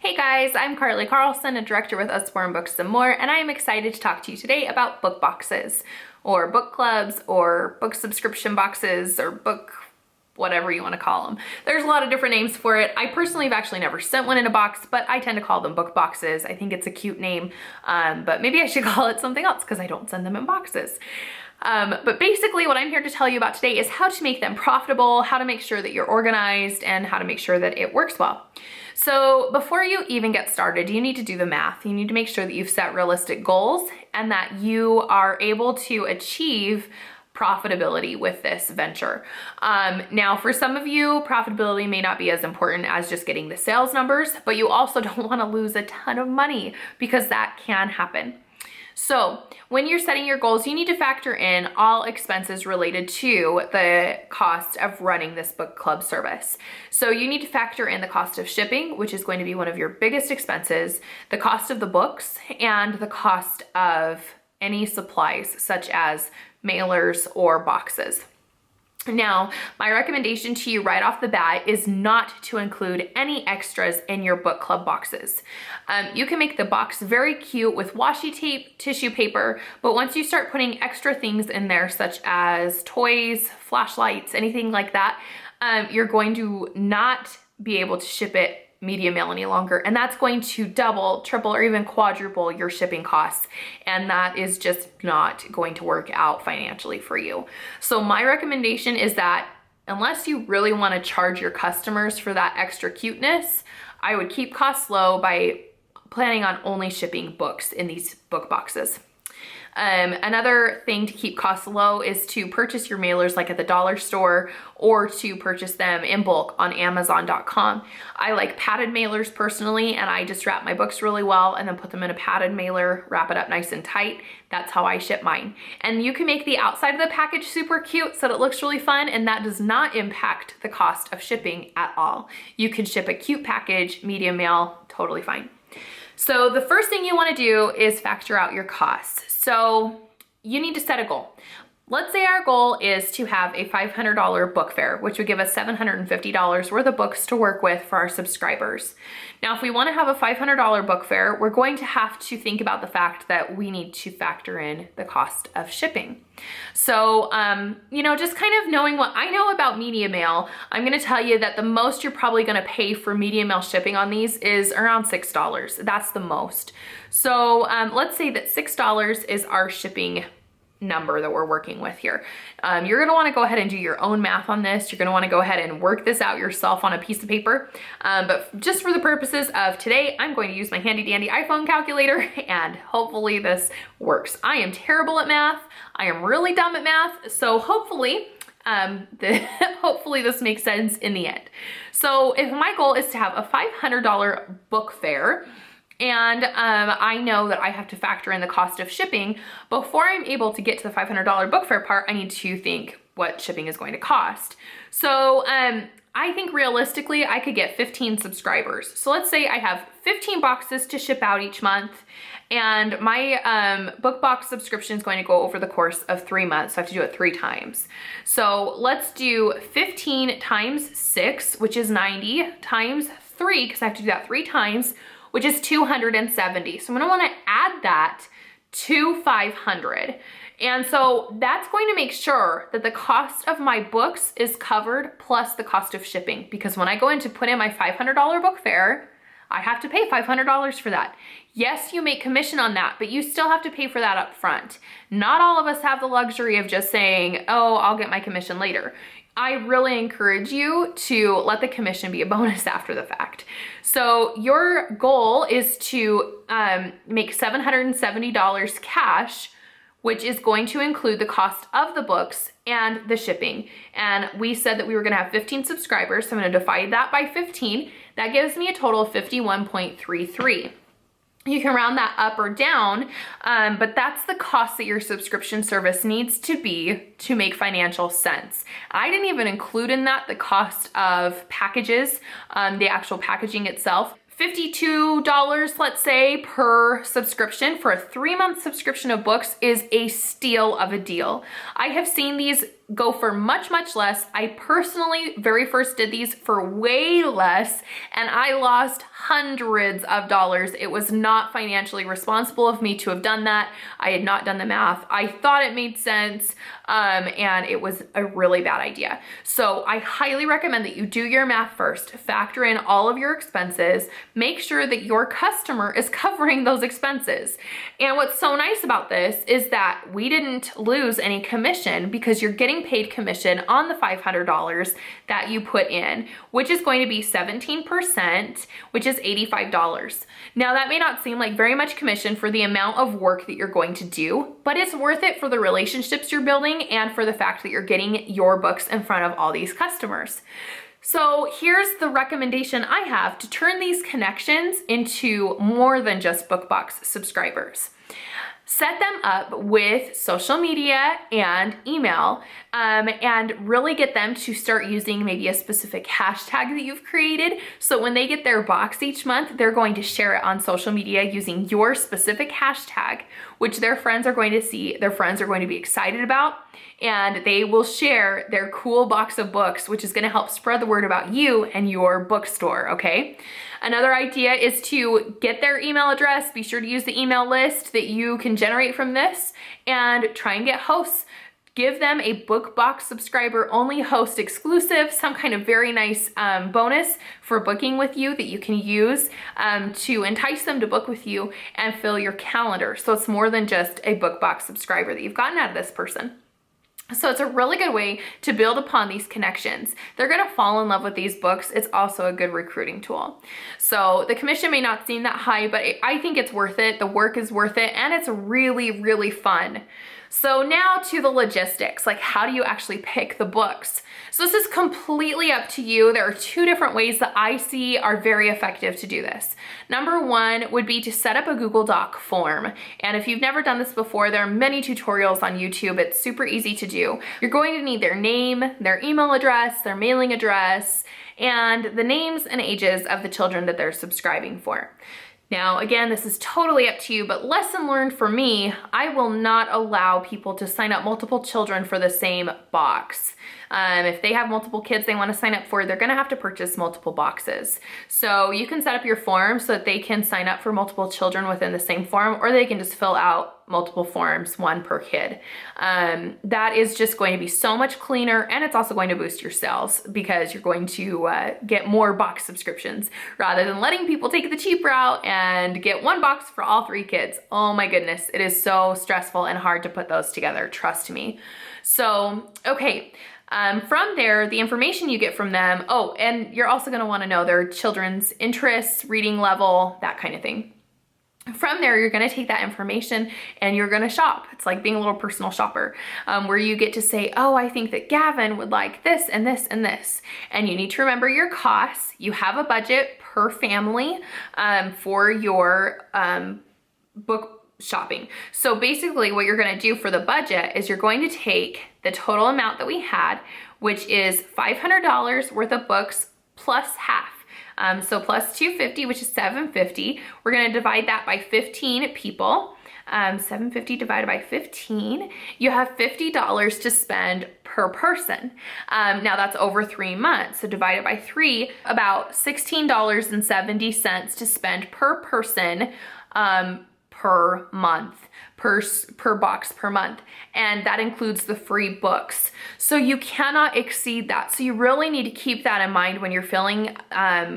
Hey guys, I'm Carly Carlson, a director with Usborne Books and More, and I am excited to talk to you today about book boxes, or book clubs, or book subscription boxes, or book whatever you want to call them. There's a lot of different names for it. I personally have actually never sent one in a box, but I tend to call them book boxes. I think it's a cute name, but maybe I should call it something else because I don't send them in boxes. But basically what I'm here to tell you about today is how to make them profitable, how to make sure that you're organized, and how to make sure that it works well. So before you even get started, you need to do the math. You need to make sure that you've set realistic goals and that you are able to achieve profitability with this venture. Now, for some of you, profitability may not be as important as just getting the sales numbers, but you also don't want to lose a ton of money because that can happen. So when you're setting your goals, you need to factor in all expenses related to the cost of running this book club service. So you need to factor in the cost of shipping, which is going to be one of your biggest expenses, the cost of the books, and the cost of any supplies such as mailers or boxes. Now, my recommendation to you right off the bat is not to include any extras in your book club boxes. You can make the box very cute with washi tape, tissue paper, but once you start putting extra things in there, such as toys, flashlights, anything like that, you're going to not be able to ship it media mail any longer, and that's going to double, triple, or even quadruple your shipping costs, and that is just not going to work out financially for you. So my recommendation is that unless you really want to charge your customers for that extra cuteness, I would keep costs low by planning on only shipping books in these book boxes. Another thing to keep costs low is to purchase your mailers like at the dollar store or to purchase them in bulk on Amazon.com. I like padded mailers personally, and I just wrap my books really well and then put them in a padded mailer, wrap it up nice and tight. That's how I ship mine. And you can make the outside of the package super cute so that it looks really fun, and that does not impact the cost of shipping at all. You can ship a cute package, medium mail, totally fine. So the first thing you want to do is factor out your costs. So you need to set a goal. Let's say our goal is to have a $500 book fair, which would give us $750 worth of books to work with for our subscribers. Now, if we want to have a $500 book fair, we're going to have to think about the fact that we need to factor in the cost of shipping. So, just kind of knowing what I know about media mail, I'm going to tell you that the most you're probably going to pay for media mail shipping on these is around $6. That's the most. So let's say that $6 is our shipping number that we're working with here. You're going to want to go ahead and do your own math on this. You're going to want to go ahead and work this out yourself on a piece of paper. But just for the purposes of today, I'm going to use my handy dandy iPhone calculator, and hopefully this works. I am terrible at math. I am really dumb at math. So hopefully, hopefully this makes sense in the end. So if my goal is to have a $500 book fair, and I know that I have to factor in the cost of shipping, before I'm able to get to the $500 book fair part, I need to think what shipping is going to cost. So I think realistically, I could get 15 subscribers. So let's say I have 15 boxes to ship out each month, and my book box subscription is going to go over the course of 3 months. So I have to do it 3 times. So let's do 15 times 6, which is 90, times 3, because I have to do that 3 times, which is 270. So I'm gonna wanna add that to 500. And so that's going to make sure that the cost of my books is covered plus the cost of shipping, because when I go in to put in my $500 book fair, I have to pay $500 for that. Yes, you make commission on that, but you still have to pay for that up front. Not all of us have the luxury of just saying, oh, I'll get my commission later. I really encourage you to let the commission be a bonus after the fact. So your goal is to make $770 cash, which is going to include the cost of the books and the shipping. And we said that we were gonna have 15 subscribers, so I'm gonna divide that by 15. That gives me a total of 51.33. You can round that up or down, but that's the cost that your subscription service needs to be to make financial sense. I didn't even include in that the cost of packages, the actual packaging itself. $52, let's say, per subscription for a 3-month subscription of books is a steal of a deal. I have seen these go for much, much less. I personally very first did these for way less, and I lost hundreds of dollars. It was not financially responsible of me to have done that. I had not done the math. I thought it made sense, and it was a really bad idea. So I highly recommend that you do your math first, factor in all of your expenses, make sure that your customer is covering those expenses. And what's so nice about this is that we didn't lose any commission because you're getting paid commission on the $500 that you put in, which is going to be 17%, which is $85. Now that may not seem like very much commission for the amount of work that you're going to do, but it's worth it for the relationships you're building and for the fact that you're getting your books in front of all these customers. So here's the recommendation I have to turn these connections into more than just BookBox subscribers. Set them up with social media and email, and really get them to start using maybe a specific hashtag that you've created. So when they get their box each month, they're going to share it on social media using your specific hashtag, which their friends are going to see, their friends are going to be excited about, and they will share their cool box of books, which is going to help spread the word about you and your bookstore, okay? Another idea is to get their email address. Be sure to use the email list that you can generate from this, and try and get hosts. Give them a BookBox subscriber only host exclusive, some kind of very nice bonus for booking with you that you can use to entice them to book with you and fill your calendar. So it's more than just a BookBox subscriber that you've gotten out of this person. So it's a really good way to build upon these connections. They're gonna fall in love with these books. It's also a good recruiting tool. So the commission may not seem that high, but I think it's worth it. The work is worth it, and it's really, really fun. So now to the logistics, like how do you actually pick the books? So this is completely up to you. There are two different ways that I see are very effective to do this. Number one would be to set up a Google Doc form. And if you've never done this before, there are many tutorials on YouTube. It's super easy to do. You're going to need their name, their email address, their mailing address, and the names and ages of the children that they're subscribing for. Now, again, this is totally up to you, but lesson learned for me, I will not allow people to sign up multiple children for the same box. If they have multiple kids they want to sign up for, they're going to have to purchase multiple boxes. So you can set up your form so that they can sign up for multiple children within the same form, or they can just fill out multiple forms, one per kid. That is just going to be so much cleaner, and it's also going to boost your sales because you're going to get more box subscriptions rather than letting people take the cheap route and get one box for all 3 kids. Oh my goodness, it is so stressful and hard to put those together, trust me. So, okay. From there, the information you get from them, oh, and you're also going to want to know their children's interests, reading level, that kind of thing. From there, you're going to take that information and you're going to shop. It's like being a little personal shopper, where you get to say, oh, I think that Gavin would like this and this and this. And you need to remember your costs. You have a budget per family for your book shopping. So basically what you're going to do for the budget is you're going to take the total amount that we had, which is $500 worth of books plus half. So plus $250, which is $750. We're going to divide that by 15 people. $750 divided by 15. You have $50 to spend per person. Now that's over 3 months. So divided by 3, about $16.70 to spend per person per month, per box per month. And that includes the free books. So you cannot exceed that. So you really need to keep that in mind when you're filling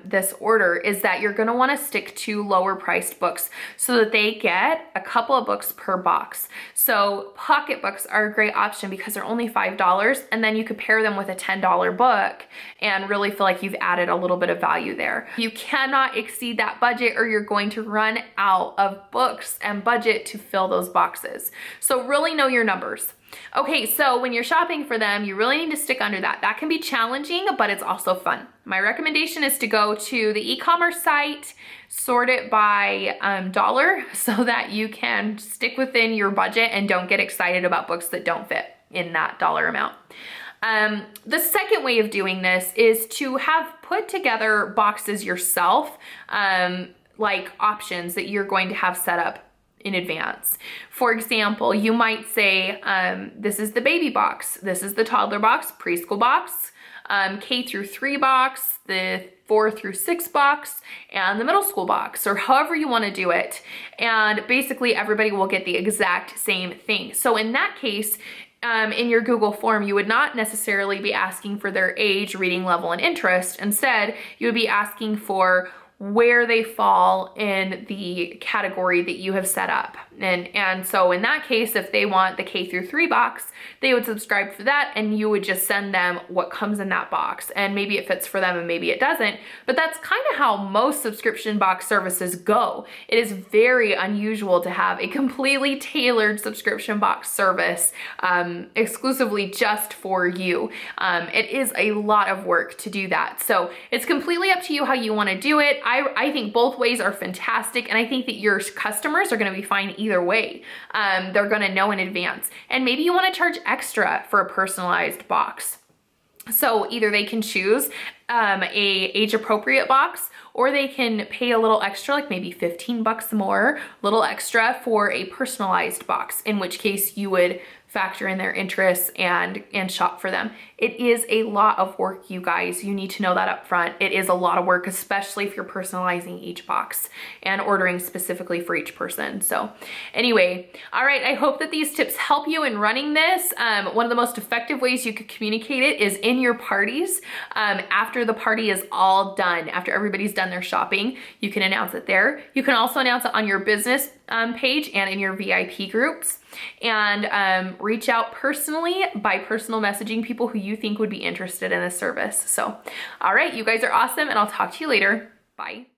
this order, is that you're gonna wanna stick to lower priced books so that they get a couple of books per box. So pocket books are a great option because they're only $5, and then you could pair them with a $10 book and really feel like you've added a little bit of value there. You cannot exceed that budget or you're going to run out of books and budget to fill those boxes. So really know your numbers. Okay, so when you're shopping for them, you really need to stick under that. That can be challenging, but it's also fun. My recommendation is to go to the e-commerce site, sort it by dollar so that you can stick within your budget and don't get excited about books that don't fit in that dollar amount. The second way of doing this is to have put together boxes yourself, like options that you're going to have set up in advance. For example, you might say, this is the baby box, this is the toddler box, preschool box, K through 3 box, the 4 through 6 box, and the middle school box, or however you want to do it. And basically everybody will get the exact same thing. So in that case, in your Google form, you would not necessarily be asking for their age, reading level, and interest. Instead, you would be asking for where they fall in the category that you have set up. And so in that case, if they want the K through 3 box, they would subscribe for that, and you would just send them what comes in that box. And maybe it fits for them and maybe it doesn't, but that's kind of how most subscription box services go. It is very unusual to have a completely tailored subscription box service exclusively just for you. It is a lot of work to do that. So it's completely up to you how you want to do it. I think both ways are fantastic, and I think that your customers are going to be fine either way. They're going to know in advance. And maybe you want to charge extra for a personalized box. So either they can choose a age appropriate box, or they can pay a little extra, like maybe 15 bucks more, a little extra for a personalized box, in which case you would factor in their interests and shop for them. It is a lot of work, you guys. You need to know that up front. It is a lot of work, especially if you're personalizing each box and ordering specifically for each person. So anyway, all right, I hope that these tips help you in running this. One of the most effective ways you could communicate it is in your parties. After the party is all done, after everybody's done their shopping, you can announce it there. You can also announce it on your business page and in your VIP groups, and reach out personally by personal messaging people who you think would be interested in this service. So, all right, you guys are awesome, and I'll talk to you later. Bye.